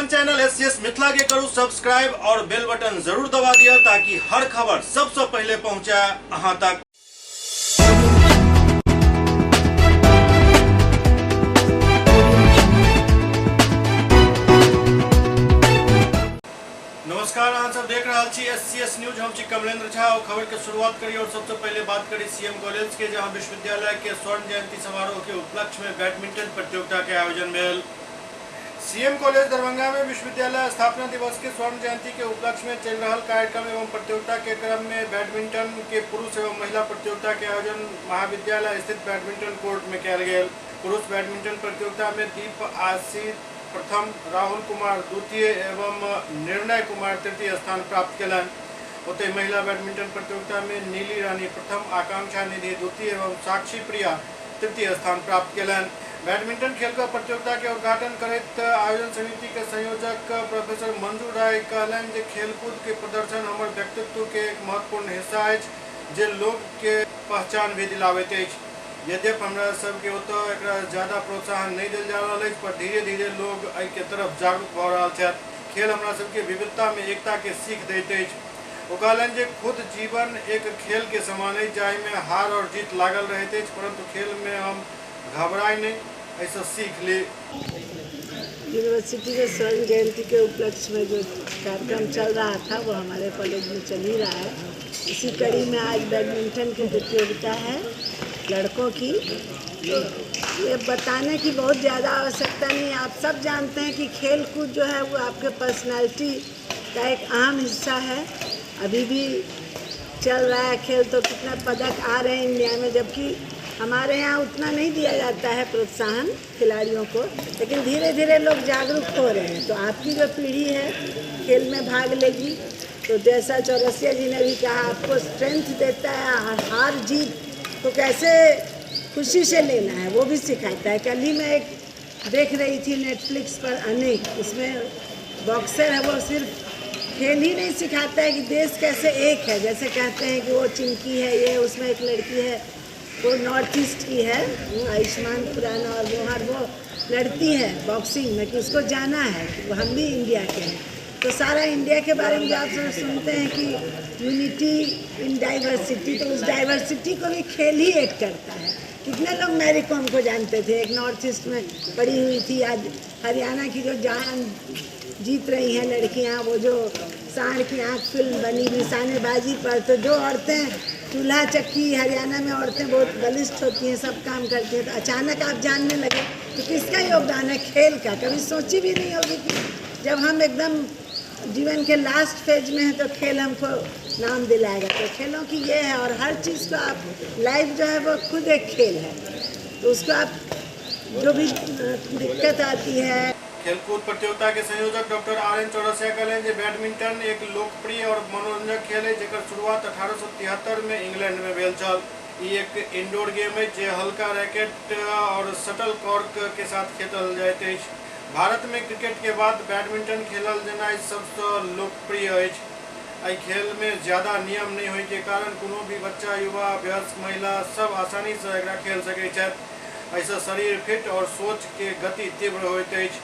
अपन channel SCS Mithila के करू subscribe और बेल बटन जरूर दबा दिया ताकि हर खबर सबसे पहले पहुंचे अहां तक। नमस्कार, अहाँ सब देख रहा छी एससीएस न्यूज। हम छी कमलेंद्र झा और खबर के शुरुआत करी और सबसे पहले बात करी सीएम कॉलेज के, जहां विश्वविद्यालय के स्वर्ण जयंती समारोह के उपलक्ष्य में बैडमिंटन प्रतियोगिता के आयोजन भेल। सीएम कॉलेज दरभंगा में विश्वविद्यालय स्थापना दिवस के स्वर्ण जयंती के उपलक्ष्य में चल रहा कार्यक्रम एवं प्रतियोगिता के क्रम में बैडमिंटन के पुरुष एवं महिला प्रतियोगिता के आयोजन महाविद्यालय स्थित बैडमिंटन कोर्ट में किया गया। पुरुष बैडमिंटन प्रतियोगिता में दीप आशीष प्रथम, राहुल कुमार द्वितीय एवं निर्णय कुमार तृतीय स्थान प्राप्त कलन। ओते महिला बैडमिंटन प्रतियोगिता में नीली रानी प्रथम, आकांक्षा निधि द्वितीय एवं साक्षी प्रिया तृतीय स्थान प्राप्त कलन। बैडमिंटन खेल का प्रतियोगिता के उद्घाटन करते आयोजन समिति के संयोजक प्रोफेसर मंजू राय कहलन जे खेलकूद के प्रदर्शन हमारे व्यक्तित्व के एक महत्वपूर्ण हिस्सा है जे लोग के पहचान भी दिलावैत अछि। यद्यपि हमरा सबके ओतऽ एकरा ज्यादा प्रोत्साहन नहीं दिल जा रहा है, पर धीरे धीरे लोग एहि के तरफ जागरूक भ रहल छथि। खेल हमरा सबके विविधता में एकता के सीख दैत अछि। ओ कहलन जे खुद जीवन एक खेल के समान है, जाहि में हार और जीत लागल रहैत अछि, परंतु खेल में हम घबराए नहीं, ऐसा सीख ले। यूनिवर्सिटी के स्वर्ण जयंती के उपलक्ष्य में जो कार्यक्रम चल रहा था वो हमारे कॉलेज में चल ही रहा है। इसी कड़ी में आज बैडमिंटन की प्रतियोगिता है लड़कों की। तो ये बताने की बहुत ज़्यादा आवश्यकता नहीं है, आप सब जानते हैं कि खेल कूद जो है वो आपके पर्सनालिटी का एक अहम हिस्सा है। अभी भी चल रहा है खेल, तो कितना पदक आ रहे हैं इंडिया में, जबकि हमारे यहाँ उतना नहीं दिया जाता है प्रोत्साहन खिलाड़ियों को, लेकिन धीरे धीरे लोग जागरूक हो रहे हैं। तो आपकी जो पीढ़ी है खेल में भाग लेगी, तो जैसा चौरसिया जी ने भी कहा, आपको स्ट्रेंथ देता है, हार जीत तो कैसे खुशी से लेना है वो भी सिखाता है। कल ही मैं एक देख रही थी नेटफ्लिक्स पर अनेक, उसमें बॉक्सर है, वो सिर्फ खेल ही नहीं सिखाता है कि देश कैसे एक है। जैसे कहते हैं कि वो चिंकी है, ये उसमें एक लड़की है वो नॉर्थ ईस्ट की है, वो आयुष्मान खुराना, और वो लड़ती है बॉक्सिंग में कि उसको जाना है कि हम भी इंडिया के हैं। तो सारा इंडिया के बारे में आप सुनते हैं कि यूनिटी इन डाइवर्सिटी, तो उस डाइवर्सिटी को भी खेल ही एक करता है। कितने लोग मैरी कॉम को जानते थे, एक नॉर्थ ईस्ट में पड़ी हुई थी, आज हरियाणा की जो जान जीत रही हैं लड़कियां, वो जो सांड की आँख फिल्म बनी निशानेबाजी पर, तो जो औरतें चूल्हा चक्की, हरियाणा में औरतें बहुत बलिष्ठ होती हैं, सब काम करती हैं, तो अचानक आप जानने लगे तो किसका योगदान है? खेल का। कभी सोची भी नहीं होगी कि जब हम एकदम जीवन के लास्ट फेज में हैं तो खेल हमको नाम दिलाएगा। तो खेलों की ये है, और हर चीज़ को आप लाइफ जो है वो खुद एक खेल है, तो उसको आप जो भी दिक्कत आती है। खेलकूद प्रतियोगिता के संयोजक डॉक्टर आर.एन. चौरसिया कहलें जे बैडमिंटन एक लोकप्रिय और मनोरंजक खेल है जेकर शुरुआत 1873 में इंग्लैंड में भेल छल। ई एक इंडोर गेम है जे हल्का रैकेट और शटल कॉर्क के साथ खेलल जाइत अछि। भारत में क्रिकेट के बाद बैडमिंटन खेलल जेनाइ सबसे लोकप्रिय अछि। एहि खेल में ज्यादा नियम नहीं होय के कारण कोनो भी बच्चा, युवा, वयस्क, महिला सब आसानी से एकरा खेल सकै छथि। ऐसा शरीर फिट और सोच के गति तीव्र होइत अछि,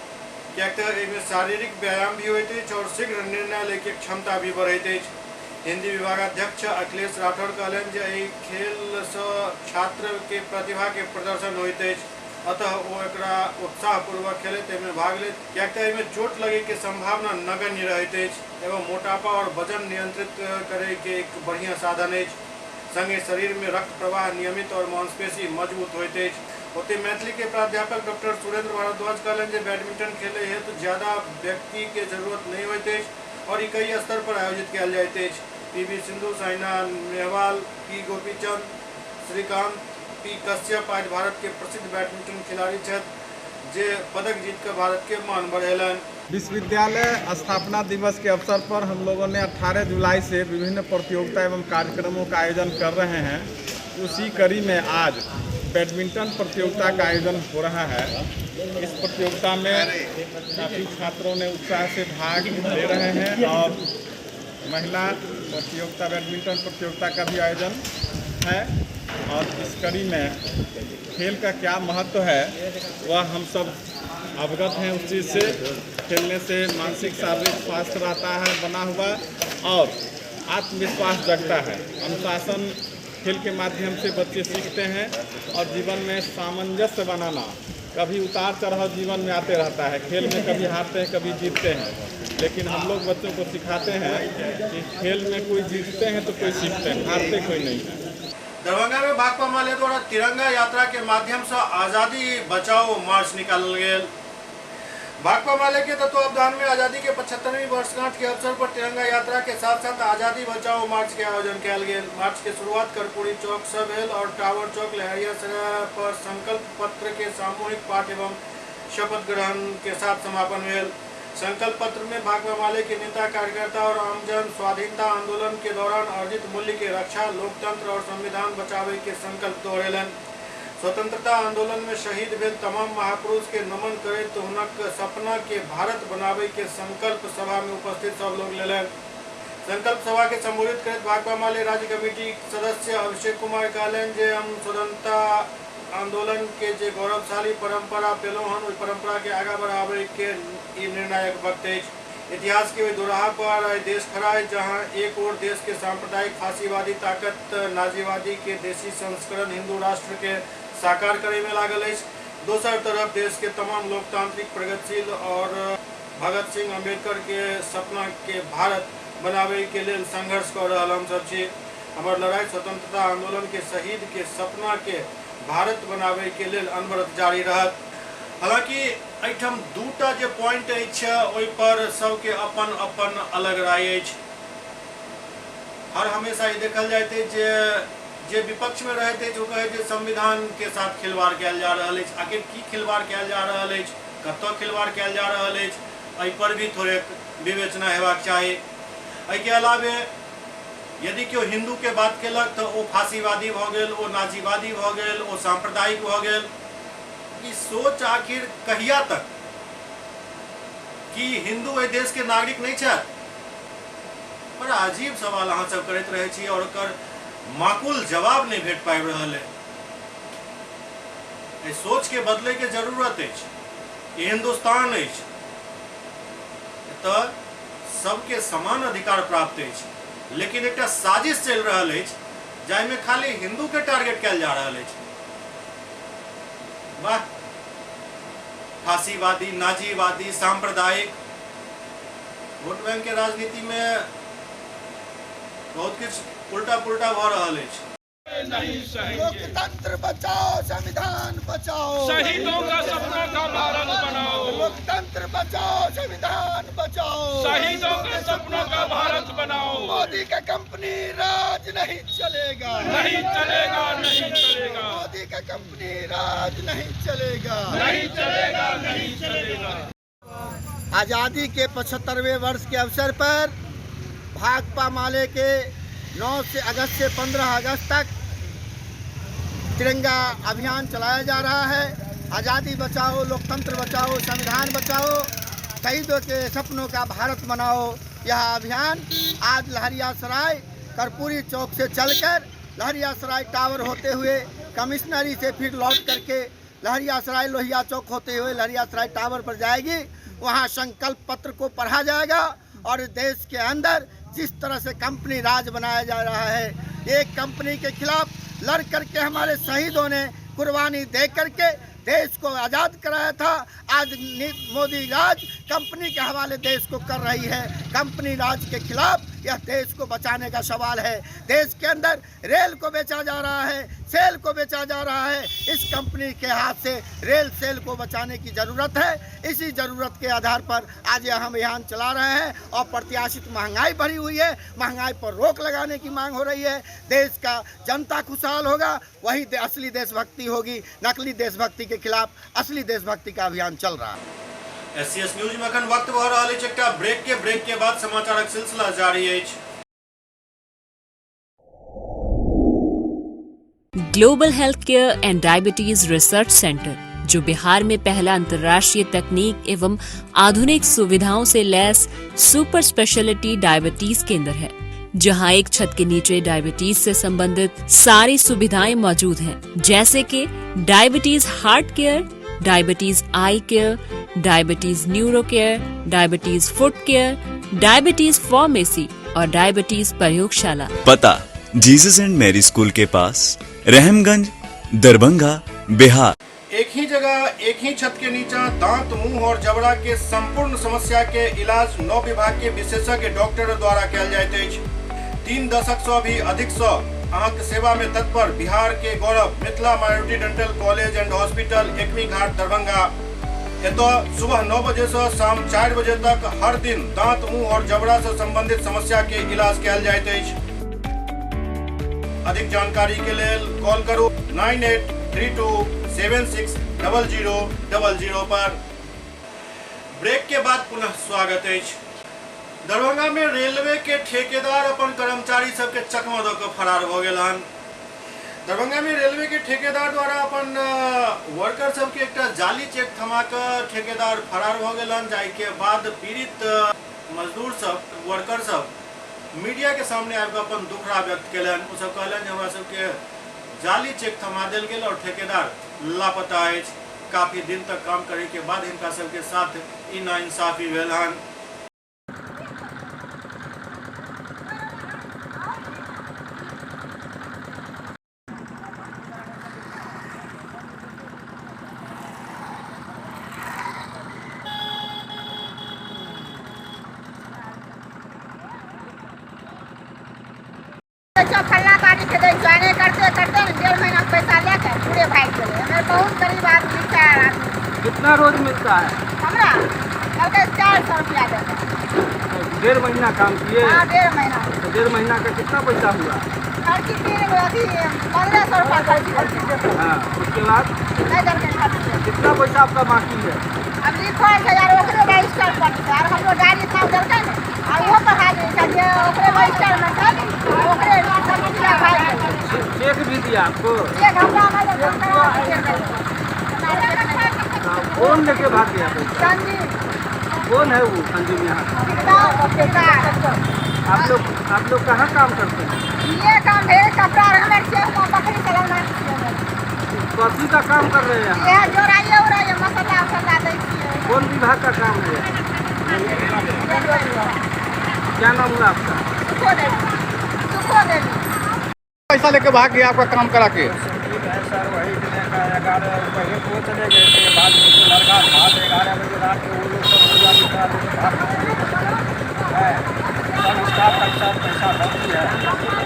कियाक तऽ एहिमे शारीरिक व्यायाम भी होइत अछि और शीघ्र निर्णय ले के क्षमता भी बढ़ैत अछि। हिंदी विभागाध्यक्ष अखिलेश राठौर कहलनि जे एहि खेल से छात्र के प्रतिभा के प्रदर्शन होइत अछि, अतः वो एकरा उत्साहपूर्वक खेलैत एहिमे भाग लेत, कियाक तऽ एहिमे चोट लगे के संभावना नगण्य रहैत अछि एवं मोटापा और वजन नियंत्रित करे के एक बढ़िया साधन अछि। संगे शरीर में रक्त प्रवाह नियमित और मांसपेशी मजबूत होइत अछि। ओते मैथिली के प्राध्यापक डॉक्टर सुरेंद्र भारद्वाज कहलन जे बैडमिंटन खेले है तो ज्यादा व्यक्ति के जरूरत नहीं होइत अछि और कई स्तर पर आयोजित किया जाइत अछि। पी.वी. सिंधु, साइना नेहवाल, पी. गोपीचंद, श्रीकांत, पी. कश्यप आज भारत के प्रसिद्ध बैडमिंटन खिलाड़ी छथि जे पदक जीत कर भारत के मान बढ़ेलन। विश्वविद्यालय स्थापना दिवस के अवसर पर हम लोगों ने 18 जुलाई से विभिन्न प्रतियोगिता एवं कार्यक्रमों का आयोजन कर रहे हैं। उसी कड़ी में आज बैडमिंटन प्रतियोगिता का आयोजन हो रहा है। इस प्रतियोगिता में काफ़ी छात्रों ने उत्साह से भाग ले रहे हैं और महिला प्रतियोगिता, बैडमिंटन प्रतियोगिता का भी आयोजन है। और इस कड़ी में खेल का क्या महत्व है वह हम सब अवगत हैं उस चीज़ से। खेलने से मानसिक शारीरिक स्वास्थ्य रहता है बना हुआ और आत्मविश्वास जगता है। अनुशासन खेल के माध्यम से बच्चे सीखते हैं और जीवन में सामंजस्य बनाना, कभी उतार चढ़ाव जीवन में आते रहता है। खेल में कभी हारते हैं कभी जीतते हैं, लेकिन हम लोग बच्चों को सिखाते हैं कि खेल में कोई जीतते हैं तो कोई सीखते हैं, हारते कोई नहीं है। दरभंगा में भाकपा माले द्वारा तिरंगा यात्रा के माध्यम से आजादी बचाओ मार्च निकालल गेल। भाकपा माले के तत्वावधान में आजादी के 75वीं वर्षगांठ के अवसर पर तिरंगा यात्रा के साथ साथ आजादी बचाओ मार्च के आयोजन किया गेल। मार्च के शुरुआत कर्पूरी चौक से भेल और टावर चौक लहरियासराय पर संकल्प पत्र के सामूहिक पाठ एवं शपथ ग्रहण के साथ समापन भेल। संकल्प पत्र में भाकपा माले के नेता कार्यकर्ता और आमजन स्वाधीनता आंदोलन के दौरान अर्जित मूल्य के रक्षा, लोकतंत्र और संविधान बचावे के संकल्प दोहरेलन। स्वतंत्रता आंदोलन में शहीद भेल तमाम महापुरुष के नमन करे तो हुनक सपना के भारत बनावे के संकल्प सभा में उपस्थित सब लोग लेलन। संकल्प सभा के संबोधित करते भाकपा माले राज्य कमेटी सदस्य अभिषेक कुमार कहलन जे हम स्वतंत्रता आंदोलन के जे गौरवशाली परंपरा पेलो हन ओई परंपरा के आगा बढ़ावे के निर्णायक वक्त है। इतिहास के दोराहा पर देश खड़ा है, जहां एक ओर देश के सांप्रदायिक फांसीवादी ताकत नाजीवादी के देशी संस्करण हिंदू राष्ट्र के साकार करे में लागल है, दोसर तरफ देश के तमाम लोकतांत्रिक प्रगतिशील और भगत सिंह अम्बेडकर के सपना के भारत बनावे के लिए संघर्ष कर रहा हम सब छी। हमार लड़ाई स्वतंत्रता आंदोलन के शहीद के सपना के भारत बनावे के लिए अनवरत जारी रहत। हालांकि एठम दूटा जे पॉइंट है ओई पर सबके अपन अपन अलग राय है। हर हमेशा ये देखल जाते जे विपक्ष में रहते जो कहे जे संविधान के साथ खिलवाड़ किया जा रहा है। आखिर की खिलवाड़ किया जा रहा है, कतो खिलवाड़ किया जा रहा है, एहि पर भी थोड़े विवेचना हेबाक चाही। एहि के अलावे यदि क्यों हिंदू के बात केलक तो वो फांसीवादी भ गेल, वो नाजीवादी भ गेल, वो सांप्रदायिक भ गेल। ई सोच आखिर कहिया तक कि हिंदू ए देश के नागरिक नहीं छे? बड़ा अजीब सवाल अहाँ सब करैत रहे छी और ओकर माकूल जवाब नहीं भेट पाबि रहल है। ए सोच के बदले के जरूरत है। ये हिंदुस्तान है तो सबके समान अधिकार प्राप्त है, लेकिन एक साजिश चल रहा है जाहिमे खाली हिंदू के टारगेट किया जा रहा है। वाह, फांसीवादी, नाजीवादी, सांप्रदायिक वोट बैंक के राजनीति में बहुत कुछ उल्टा पुल्टा भ रहा है। लोकतंत्र बचाओ, संविधान बचाओ, शहीदों का सपनों का भारत बनाओ। लोकतंत्र बचाओ, संविधान बचाओ, शहीदों के सपनों का भारत बनाओ। मोदी का कंपनी राज नहीं चलेगा, नहीं चलेगा, नहीं चलेगा, मोदी का कंपनी राज नहीं चलेगा, नहीं चलेगा, नहीं चलेगा। आजादी के 75वें वर्ष के अवसर पर भाकपा माले के 9 अगस्त से 15 अगस्त तक तिरंगा अभियान चलाया जा रहा है। आज़ादी बचाओ, लोकतंत्र बचाओ, संविधान बचाओ, शहीदों के सपनों का भारत बनाओ। यह अभियान आज लहरियासराय कर्पूरी चौक से चलकर लहरियासराय टावर होते हुए कमिश्नरी से फिर लौट करके लहरियासराय लोहिया चौक होते हुए लहरियासराय टावर पर जाएगी। वहां संकल्प पत्र को पढ़ा जाएगा और देश के अंदर जिस तरह से कंपनी राज बनाया जा रहा है, एक कंपनी के खिलाफ लड़ करके हमारे शहीदों ने कुर्बानी दे करके देश को आज़ाद कराया था। आज मोदी राज कंपनी के हवाले देश को कर रही है। कंपनी राज के खिलाफ यह देश को बचाने का सवाल है। देश के अंदर रेल को बेचा जा रहा है, सेल को बेचा जा रहा है। इस कंपनी के हाथ से रेल सेल को बचाने की ज़रूरत है। इसी ज़रूरत के आधार पर आज यह हम अभियान चला रहे हैं और प्रत्याशित महंगाई बढ़ी हुई है, महंगाई पर रोक लगाने की मांग हो रही है। देश का जनता खुशहाल होगा, वही असली देशभक्ति होगी। नकली देशभक्ति के खिलाफ असली देशभक्ति का अभियान चल रहा है। एससीएस न्यूज में अखन वक्त भ रहा है एकटा ब्रेक के बाद समाचारक सिलसिला जारी है। Global health care and diabetes research centre, जो बिहार में पहला अंतर्राष्ट्रीय तकनीक एवं आधुनिक सुविधाओं से लैस सुपर स्पेशलिटी डायबिटीज केंद्र है, जहां एक छत के नीचे डायबिटीज से संबंधित सारी सुविधाएं मौजूद हैं, जैसे कि diabetes heart care, diabetes eye care, diabetes neuro care, diabetes foot care, diabetes pharmacy और डायबिटीज प्रयोगशाला। पता जीसस एंड मैरी स्कूल के पास, रहमगंज, दरभंगा, बिहार। एक ही जगह एक ही छत के नीचे दांत, मुंह और जबड़ा के संपूर्ण समस्या के इलाज 9 विभाग के विशेषज्ञ डॉक्टर द्वारा कयल जाइत अछि। 3 दशक से भी अधिक से अहाँक सेवा में तत्पर बिहार के गौरव Mithila minority dental college and hospital, Ekmi Ghat, Darbhanga. एतो सुबह 9 बजे से शाम 4 बजे तक हर दिन दांत, मुंह और जबड़ा से संबंधित समस्या के इलाज कयल जाइत अछि। अधिक जानकारी के लिए कॉल करू 9832760000 पर। ब्रेक के बाद पुनः स्वागत है। दरभंगा में रेलवे के ठेकेदार अपन कर्मचारी सबके चकमा दऽ कऽ फरार भऽ गेल हन। दरभंगा में रेलवे के ठेकेदार द्वारा अपन वर्कर सबके एकटा जाली चेक थमा कऽ ठेकेदार फरार भऽ गेल हन, जाहि के बाद पीड़ित मजदूर सब, वर्कर सब मीडिया के सामने आबि कऽ अपन दुखड़ा व्यक्त केलनि। ओ सब कहलनि जे हमरा सबके जाली चेक थमा देल गेल और ठेकेदार लापता अछि। काफी दिन तक काम करे के बाद इनका सबके साथ ई नाइंसाफी भेल हन। फल्ला तारीख के ज्वाइन करते करते 1.5 महीना पैसा लेकर पूरे भाग गए। हमें बहुत गरीब आदमी है। कितना रोज मिलता है? हमरा कल 400 रुपया देते। 1.5 महीना काम किए? हाँ, 1.5 महीना। तो 1.5 महीना का कितना पैसा हुआ? खर्ची 1500 रुपया खर्ची। हाँ, उसके बाद नहीं देंगे खर्ची। कितना पैसा आपका बाकी है? अब लिखो है यार, ओकरे रजिस्टर पर और हम लोग गाड़ी था देलकै ने, और वो पढ़ा दे जे ओकरे रजिस्टर में था, ओकरे समझिया भाई चेक भी दिया आपको? एक हमरा में कौन लेके भाग गया पैसा? संजीव। कौन है वो संजीव? यहाँ आप लोग कहाँ काम करते हैं? ये काम है कपड़ा हमें से बकरी चलाना। कॉफी का काम कर रहे हैं? ये जोराइए उराइए मसाला उसाला दे। कौन विभाग का काम है? क्या नाम हुआ आपका? सुखो दे। पैसा लेके भाग गया आपका काम करा के? सर वही 11 रुपये वो चले गए थे। बाद में तो लड़का 11 बजे रात को वो लोग सब पूजा निकाल सब स्टाफ का सब पैसा बाकी है।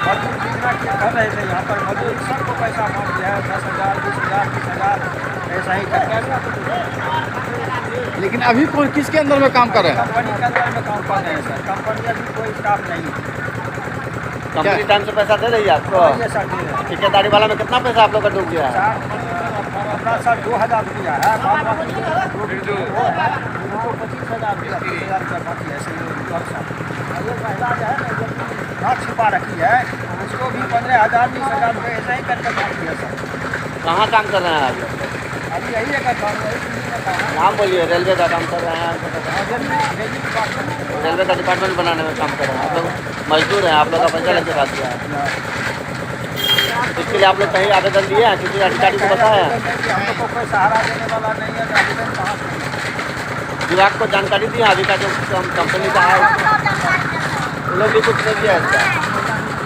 मजदूर जितना के कर रहे थे यहाँ पर मजदूर सबको पैसा मांग दिया है। 10,000, 20,000, 30,000 ऐसा ही करके। लेकिन अभी कौन किसके अंदर में काम कर रहे हैं? कंपनी के अंदर में काम कर रहे हैं सर। कंपनी अभी कोई स्टाफ नहीं है। कंपनी टाइम से पैसा दे रही है आपको? ये सर दे रहे हैं। ठेकेदारी वाला में कितना पैसा आप लोग का डूब गया है? सर 2,000 रुपया है। 25,000 रुपया 30,000 रुपया बाकी है। ये महिला जो है ना, हाथ छिपा रखी है, उसको भी 15,000 20,000 रुपये ऐसा ही करके बाकी है सर। कहाँ काम कर रहे हैं आप? अभी यही है काम है। नाम बोलिए। रेलवे का काम कर रहे हैं? रेलवे का डिपार्टमेंट बनाने में काम कर रहे हैं आप लोग? मजदूर हैं आप लोग का पैसा लेके भाग गया है। इसके लिए आप लोग कहीं आवेदन दिए हैं? किसी अधिकारी को बताया है? हम लोग को कोई सहारा देने वाला नहीं है। आवेदन कहाँ से? विभाग को जानकारी दी? अभी का जो कंपनी का है उन लोग भी कुछ नहीं दिया है इसका?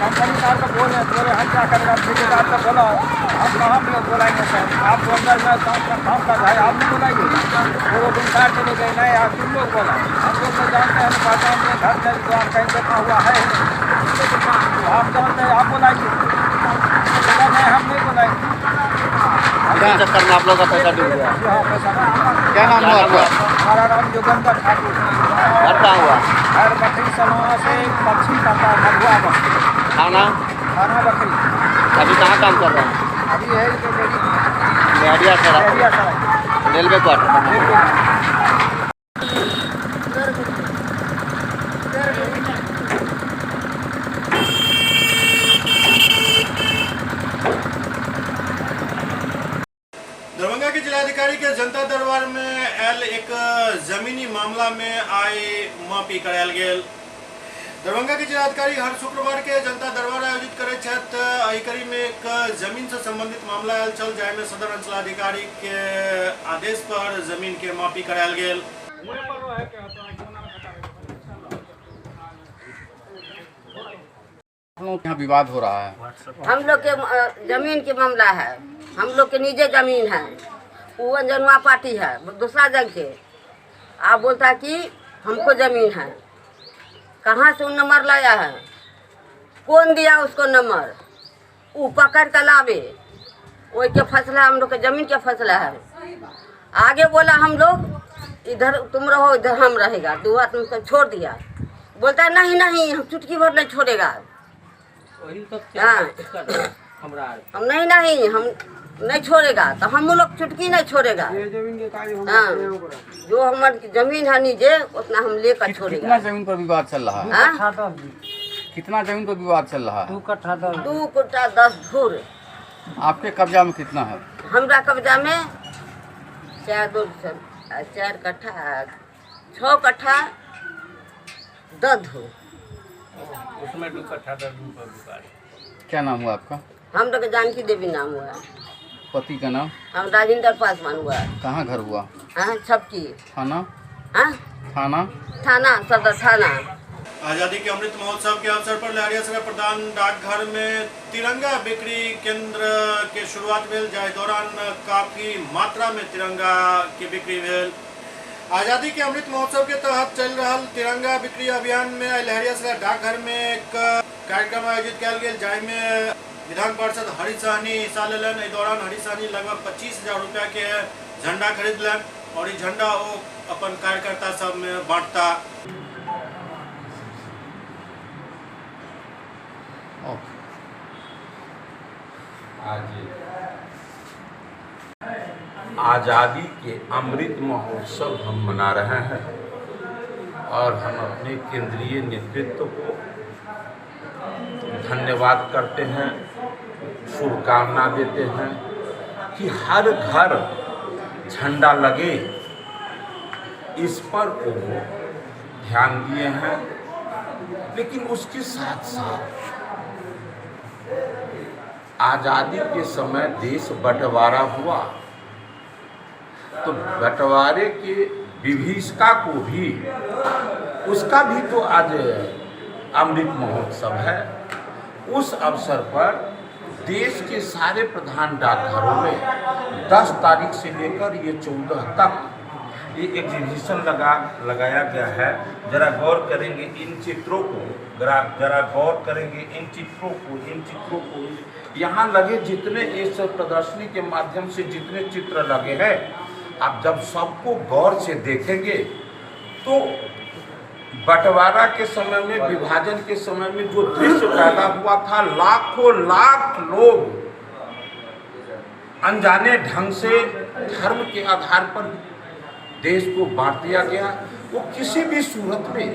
कंपनी साहब को बोले हम क्या करेंगे? ठेकेदार को बोला हम कहाँ लोग बोलाएंगे सर? आप अंदर में काम कर रहे हैं, आप नहीं बोलाएंगे? वो दिन कार चले गए नहीं, आप तुम लोग बोला। हम लोग तो जानते हैं, पहचान में घर में दुकान कहीं देखा हुआ है। आप जानते हैं, आप बोलाएंगे? नहीं, हम नहीं बोलाएंगे। चक्कर में आप लोग का पैसा डूब गया। क्या नाम हुआ आपका? हमारा नाम योगेंद्र ठाकुर। घर कहाँ हुआ? घर बकरी सलोना से पक्षी करता है, मधुआ बकरी। खाना बकरी। अभी कहाँ काम कर रहे हैं? अभी है Mehariya area sir, railway quarter. Darbhanga के जिलाधिकारी के जनता दरबार में आयल एक जमीनी मामला में आइ मापी करायल गेल। दरभंगा के जिलाधिकारी हर शुक्रवार के जनता दरबार आयोजित करे छथि। एहि कड़ी में एक जमीन से संबंधित मामला आयल छल, जाहि में सदर अंचलाधिकारी के आदेश पर जमीन के मापी करायल गेल। यहाँ विवाद हो रहा है। हम लोग के जमीन के मामला है, हम लोग के निजी जमीन है, वो अंजनुआ पार्टी है दूसरा जगह के। आप बोलता है कि हमको जमीन है, कहाँ से वो नंबर लाया है, कौन दिया उसको नंबर, वो पकड़ कर लावे, वही के फैसला हम लोग के जमीन के फैसला है। आगे बोला हम लोग इधर तुम रहो, इधर हम रहेगा, दो हाथ में छोड़ दिया। बोलता है नहीं नहीं हम चुटकी भर नहीं छोड़ेगा। हाँ हम नहीं हम नहीं छोड़ेगा, तो हम लोग चुटकी नहीं छोड़ेगा। हाँ जो हमारी जमीन है नीचे उतना हम लेकर छोड़ेगा। कितना जमीन पर विवाद चल रहा है? कितना जमीन पर विवाद चल रहा है? 2 कट्ठा 10 धूर। आपके कब्जा में कितना है? हमरा कब्जा में 4 कट्ठा 6 कट्ठा 10 धूर। उसमें 2 कट्ठा 10 धूर पर विवाद। क्या नाम हुआ आपका? हम लोग जानकी देवी नाम हुआ। पति का नाम? हम राजेंद्र पासवान हुआ। कहाँ घर हुआ? छपकी। थाना? थाना सदर थाना। आजादी के अमृत महोत्सव के अवसर पर लहरियासराय प्रधान डाकघर में तिरंगा बिक्री केंद्र के शुरुआत भेल, जाहि दौरान काफी मात्रा में तिरंगा की बिक्री भेल। आजादी के अमृत महोत्सव के तहत चल रहा तिरंगा बिक्री अभियान में लहरियासराय डाकघर में एक कार्यक्रम आयोजित किया गेल, जाहि में विधान पार्षद हरीश सहनी हिस्सा लेलन। एहि दौरान हरीश सहनी लगभग 25,000 रुपया के झंडा खरीदलन और ई झंडा वो अपन कार्यकर्ता सब में बांटता। आज़ादी के अमृत महोत्सव हम मना रहे हैं और हम अपने केंद्रीय नेतृत्व को धन्यवाद करते हैं, शुभकामना देते हैं कि हर घर झंडा लगे, इस पर वो ध्यान दिए हैं। लेकिन उसके साथ साथ आज़ादी के समय देश बंटवारा हुआ तो बंटवारे के विभीषिका को भी, उसका भी तो आज अमृत महोत्सव है। उस अवसर पर देश के सारे प्रधान डाकघरों में 10 तारीख से लेकर ये 14 तक ये एग्जीबिशन लगाया गया है। जरा गौर करेंगे इन चित्रों को, जरा गौर करेंगे इन चित्रों को यहाँ लगे जितने इस प्रदर्शनी के माध्यम से जितने चित्र लगे हैं, आप जब सबको गौर से देखेंगे तो बंटवारा के समय में, विभाजन के समय में जो दृश्य पैदा हुआ था, लाखों लाख लोग अनजाने ढंग से धर्म के आधार पर देश को बांट दिया गया, वो किसी भी सूरत में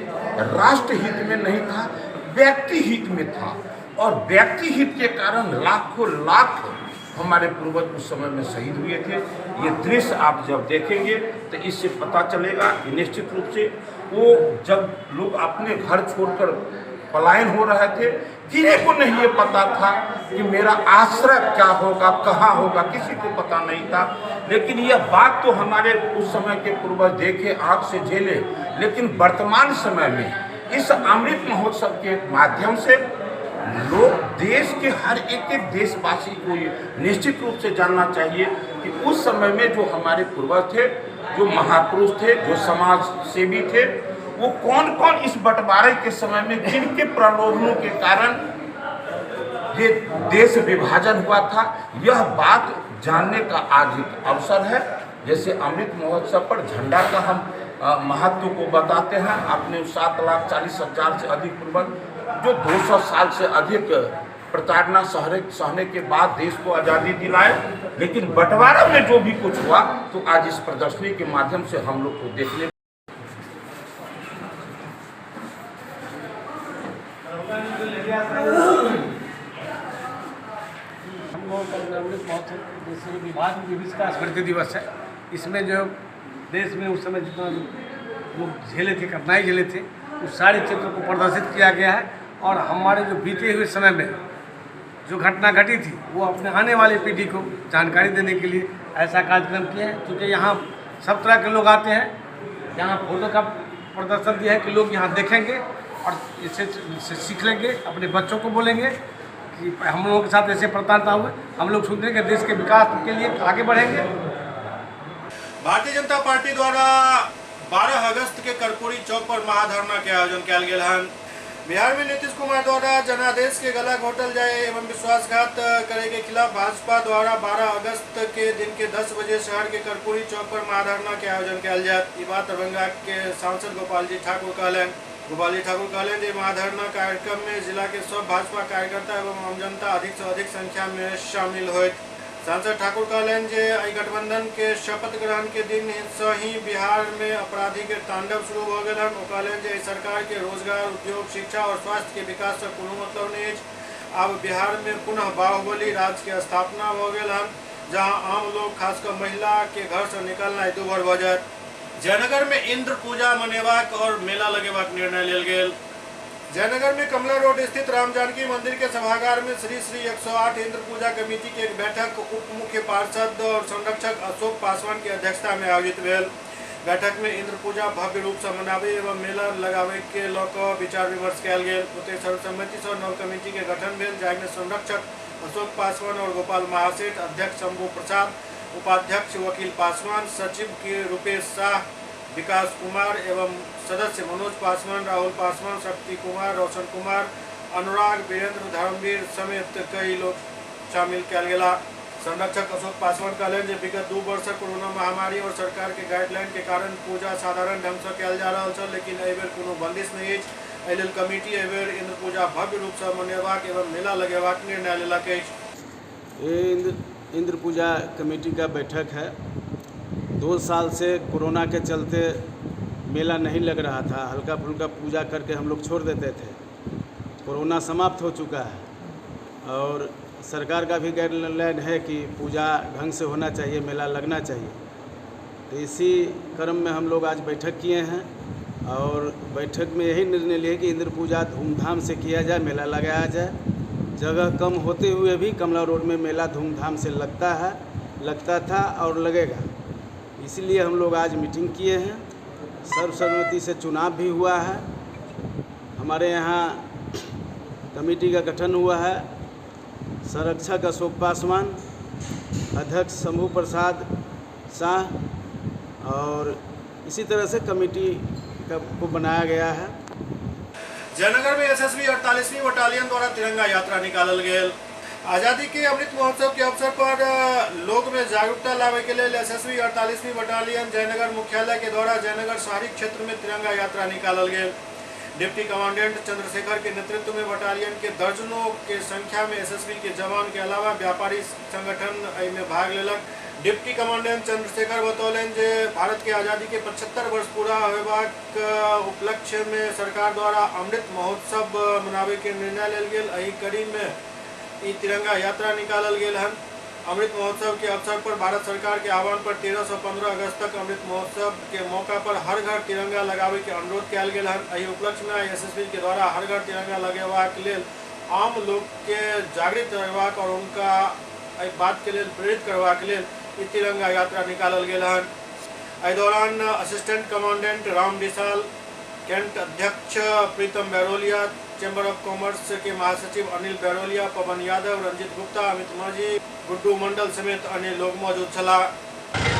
राष्ट्र हित में नहीं था, व्यक्ति हित में था। और व्यक्ति हित के कारण लाखों लाख हमारे पूर्वज उस समय में शहीद हुए थे। ये दृश्य आप जब देखेंगे तो इससे पता चलेगा कि निश्चित रूप से वो जब लोग अपने घर छोड़कर पलायन हो रहे थे, किसी को नहीं ये पता था कि मेरा आश्रय क्या होगा, कहाँ होगा, किसी को पता नहीं था। लेकिन यह बात तो हमारे उस समय के पूर्वज देखे, आँख से झेले। लेकिन वर्तमान समय में इस अमृत महोत्सव के माध्यम से लोग, देश के हर एक देशवासी को निश्चित रूप से जानना चाहिए कि उस समय में जो हमारे पूर्वज थे, जो महापुरुष थे, जो समाज सेवी थे, वो कौन कौन इस बंटवारे के समय में जिनके प्रलोभनों के कारण ये देश विभाजन हुआ था, यह बात जानने का आज एक अवसर है। जैसे अमृत महोत्सव पर झंडा का हम महत्व को बताते हैं। आपने 7,40,000 से अधिक पूर्वज जो 200 साल से अधिक प्रताड़ना सहने के बाद देश को आज़ादी दिलाए, लेकिन बंटवारा में जो भी कुछ हुआ तो आज इस प्रदर्शनी के माध्यम से हम लोग को देखने विभाजन विभीषिका स्मृति दिवस है। इसमें जो देश में उस समय जितना लोग झेले थे, कठिनाई झेले थे, उस सारे चित्र को प्रदर्शित किया गया है और हमारे जो बीते हुए समय में जो घटना घटी थी वो अपने आने वाली पीढ़ी को जानकारी देने के लिए ऐसा कार्यक्रम किए हैं। क्योंकि यहाँ सब तरह के लोग आते हैं, यहाँ फोटो का प्रदर्शन दिया है कि लोग यहाँ देखेंगे और इससे सीख लेंगे, अपने बच्चों को बोलेंगे कि हम लोगों के साथ ऐसे प्रताड़ना हुए, हम लोग सुनते हैं कि देश के विकास के लिए आगे बढ़ेंगे। भारतीय जनता पार्टी द्वारा 12 अगस्त के कर्पूरी चौक पर महाधरना के आयोजन किया गया है। बिहार में नीतीश कुमार द्वारा जनादेश के गला घोटल जाए एवं विश्वासघात करे के खिलाफ भाजपा द्वारा 12 अगस्त के दिन के 10 बजे शहर के कर्पूरी चौक पर महाधरना के आयोजन किया जाए। ये बात दरभंगा के सांसद गोपाल जी ठाकुर कहलें जे महाधरना कार्यक्रम में जिला के सब भाजपा कार्यकर्ता एवं आम जनता अधिक से अधिक संख्या में शामिल हुए। सांसद ठाकुर कहलें जे गठबंधन के शपथ ग्रहण के दिन से ही बिहार में अपराधी के तांडव शुरू हो गए हैं। कहलें जे सरकार के रोजगार, उद्योग, शिक्षा और स्वास्थ्य के विकास से कोनो मतलब नहीं है। अब बिहार में पुनः बाहुबली राज के स्थापना हो गए हैं, जहां आम लोग खासकर महिला के घर से निकलना दूभर भ जाए। जयनगर में इंद्र पूजा मनेबाक और मेला लगेबाक निर्णय लेल गेल। जयनगर में कमला रोड स्थित राम जानकी मंदिर के सभागार में श्री 108 इंद्र पूजा कमेटी की एक बैठक उप मुख्य पार्षद और संरक्षक अशोक पासवान की अध्यक्षता में आयोजित भेल। बैठक में इंद्र पूजा भव्य रूप से मनावे एवं मेला लगावे के लऽ विचार विमर्श कयल गेल। ओते सर्वसम्मति से नव कमेटी के गठन भेल, जाहिमे संरक्षक अशोक पासवान और गोपाल महासेठ, अध्यक्ष शंभू प्रसाद, उपाध्यक्ष वकील पासवान, सचिव के रूपेश शाह, विकास कुमार एवं सदस्य मनोज पासवान, राहुल पासवान, शक्ति कुमार, रोशन कुमार, अनुराग, वीरेंद्र, धर्मवीर समेत कई लोग शामिल किया गया। संरक्षक अशोक पासवान कहलें जे विगत 2 वर्ष कोरोना महामारी और सरकार के गाइडलाइन के कारण पूजा साधारण ढंग से किया जा रहा है, लेकिन एहि बेर कोनो बंदिश नहीं है। एहि लेल कमिटी एहि बेर इंद्र पूजा भव्य रूप से मनेबाक एवं मेला लगेबाक निर्णय लेलक अछि। इंद्र पूजा कमेटी का बैठक है। 2 साल से कोरोना के चलते मेला नहीं लग रहा था, हल्का फुल्का पूजा करके हम लोग छोड़ देते थे। कोरोना समाप्त हो चुका है और सरकार का भी गाइडलाइन है कि पूजा ढंग से होना चाहिए, मेला लगना चाहिए। तो इसी क्रम में हम लोग आज बैठक किए हैं और बैठक में यही निर्णय लिए कि इंद्र पूजा धूमधाम से किया जाए, मेला लगाया जाए। जगह कम होते हुए भी कमला रोड में मेला धूमधाम से लगता था और लगेगा। इसलिए हम लोग आज मीटिंग किए हैं। सर्वसम्मति से चुनाव भी हुआ है। हमारे यहाँ कमेटी का गठन हुआ है। संरक्षक अशोक पासवान, अध्यक्ष शंभू प्रसाद शाह और इसी तरह से कमेटी को बनाया गया है। जयनगर में एसएसबी 48वीं बटालियन द्वारा तिरंगा यात्रा निकालल गेल। आज़ादी के अमृत महोत्सव के अवसर पर लोग में जागरूकता लावे के लिए एसएसबी 48वीं बटालियन जयनगर मुख्यालय के द्वारा जयनगर शहरी क्षेत्र में तिरंगा यात्रा निकालल गेल। डिप्टी कमांडेंट चंद्रशेखर के नेतृत्व में बटालियन के दर्जनों के संख्या में एसएसबी के जवान के अलावा व्यापारी संगठन में भाग लेलक। डिप्टी कमांडेंट चंद्रशेखर बतौलन जे भारत के आज़ादी के 75 वर्ष पूरा होबाक उपलक्ष्य में सरकार द्वारा अमृत महोत्सव मनावे के निर्णय लेल गेल। एही कड़ी में ई तिरंगा यात्रा निकालल गेल हन। अमृत महोत्सव के अवसर पर भारत सरकार के आह्वान पर 13 से 15 अगस्त तक अमृत महोत्सव के मौका पर हर घर तिरंगा लगावे के अनुरोध किया गेल हन। एही उपलक्ष्य में एसएसबी के द्वारा हर घर तिरंगा लगेबाक लेल आम लोग के जागृत करबाक और उनका एहि बात के लेल प्रेरित करबाक लेल ई तिरंगा यात्रा निकालल गेल हन। एहि दौरान असिस्टेंट कमांडेंट राम विशाल, कैंट अध्यक्ष प्रीतम बैरोलिया, चैम्बर ऑफ कॉमर्स के महासचिव अनिल बैरोलिया, पवन यादव, रंजित गुप्ता, अमित माझी, गुड्डू मंडल समेत अन्य लोग मौजूद छला।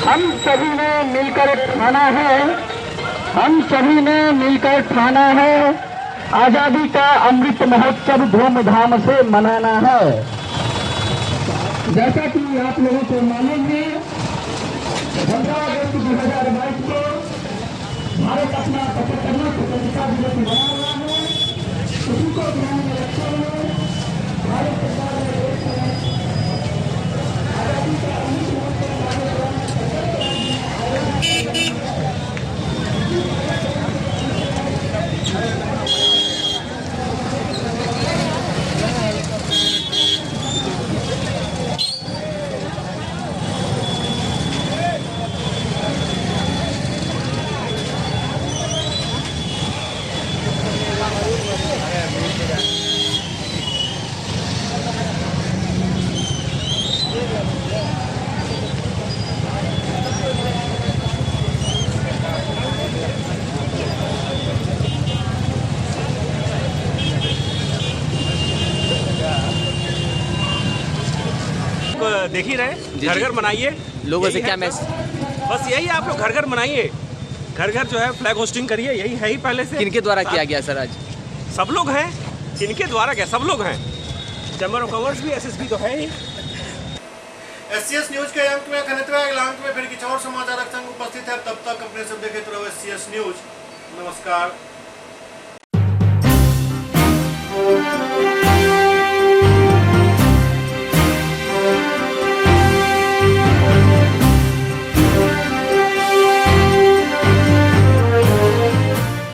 हम सभी ने मिलकर ठाना है आजादी का अमृत महोत्सव धूमधाम से मनाना है। जैसा कि आप लोगों को मालूम है 15 अगस्त 2022 को भारत अपना 75वां स्वतंत्रता दिवस मना रहा है। उसी को ध्यान में रखते हुए भारत सरकार ने आजादी का अमृत देख ही रहे, घर घर मनाइए। लोगों से क्या मैसेज? बस यही, आप लोग घर घर मनाइए, घर घर जो है फ्लैग होस्टिंग करिए, यही है ही पहले से। किनके द्वारा किया गया सर आज? सब लोग हैं, किनके द्वारा क्या, सब लोग हैं, चैम्बर ऑफ कॉमर्स भी, SSB तो है ही। SCS न्यूज के अंक में खनितवा अगला अंक में फिर किसी और समाचार संग उपस्थित है। तब तक अपने सब देखते रहो SCS न्यूज। नमस्कार।